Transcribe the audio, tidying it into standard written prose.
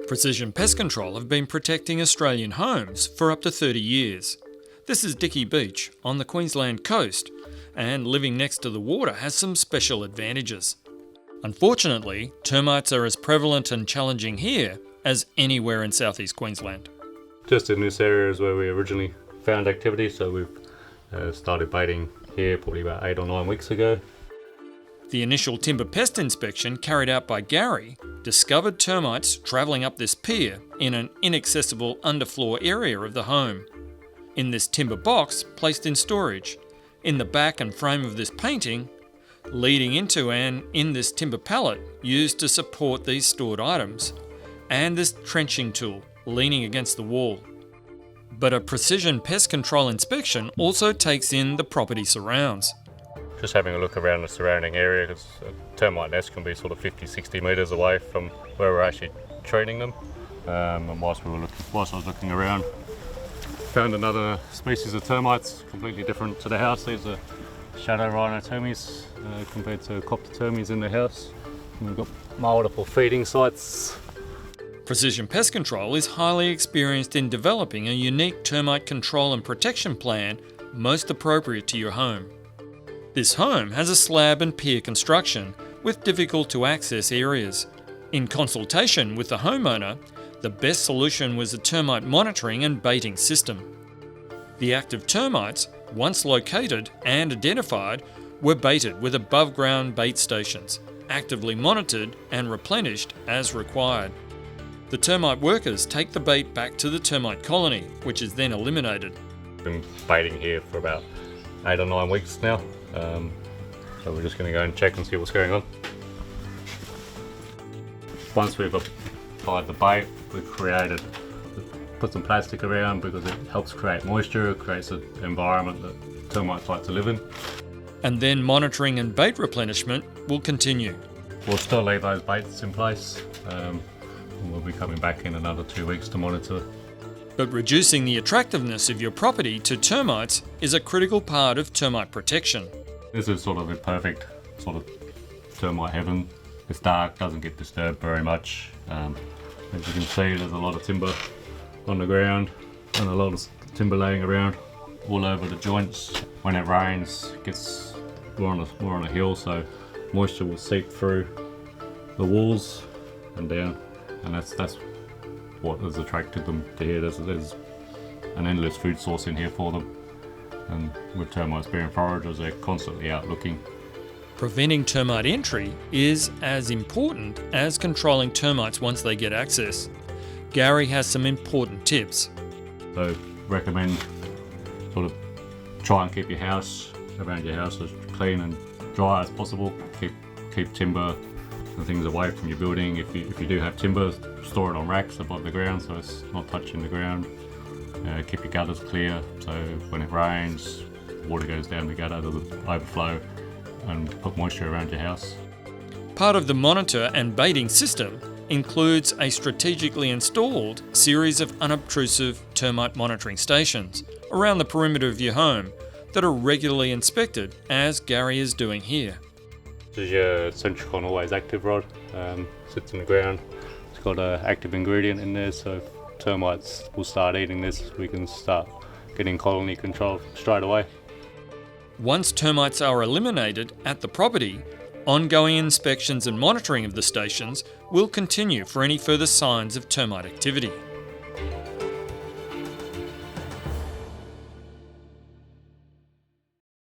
Precision Pest Control have been protecting Australian homes for up to 30 years. This is Dickie Beach on the Queensland coast, and living next to the water has some special advantages. Unfortunately, termites are as prevalent and challenging here as anywhere in southeast Queensland. Just in this area is where we originally found activity, so we've started baiting here probably about 8 or 9 weeks ago. The initial timber pest inspection carried out by Gary discovered termites travelling up this pier in an inaccessible underfloor area of the home. In this timber box placed in storage, in the back and frame of this painting, leading into and in this timber pallet used to support these stored items, and this trenching tool leaning against the wall. But a precision pest control inspection also takes in the property surrounds. Just having a look around the surrounding area, because a termite nest can be sort of 50-60 metres away from where we're actually treating them. And whilst I was looking around, found another species of termites, completely different to the house. These are shadow rhino termites compared to copter termites in the house. And we've got multiple feeding sites. Precision Pest Control is highly experienced in developing a unique termite control and protection plan most appropriate to your home. This home has a slab and pier construction with difficult to access areas. In consultation with the homeowner, the best solution was a termite monitoring and baiting system. The active termites, once located and identified, were baited with above ground bait stations, actively monitored and replenished as required. The termite workers take the bait back to the termite colony, which is then eliminated. Been baiting here for about 8 or 9 weeks now. So we're just going to go and check and see what's going on. Once we've applied the bait, we've put some plastic around because it helps create moisture, it creates an environment that termites like to live in. And then monitoring and bait replenishment will continue. We'll still leave those baits in place, and we'll be coming back in another 2 weeks to monitor. But reducing the attractiveness of your property to termites is a critical part of termite protection. This is sort of a perfect sort of termite heaven. It's dark, doesn't get disturbed very much. As you can see, there's a lot of timber on the ground and a lot of timber laying around all over the joints. When it rains, we're on a hill, so moisture will seep through the walls and down, and that's what has attracted them to here. There's an endless food source in here for them, and with termites being foragers, they're constantly out looking. Preventing termite entry is as important as controlling termites once they get access. Gary has some important tips. So recommend sort of try and keep your house around your house as clean and dry as possible. Keep timber and things away from your building. If you do have timber, store it on racks above the ground so it's not touching the ground. Keep your gutters clear so when it rains, water goes down the gutter, doesn't overflow, and put moisture around your house. Part of the monitor and baiting system includes a strategically installed series of unobtrusive termite monitoring stations around the perimeter of your home that are regularly inspected, as Gary is doing here. This is your Centricon Always Active rod. Sits in the ground. It's got an active ingredient in there, so if termites will start eating this, we can start getting colony control straight away. Once termites are eliminated at the property, ongoing inspections and monitoring of the stations will continue for any further signs of termite activity.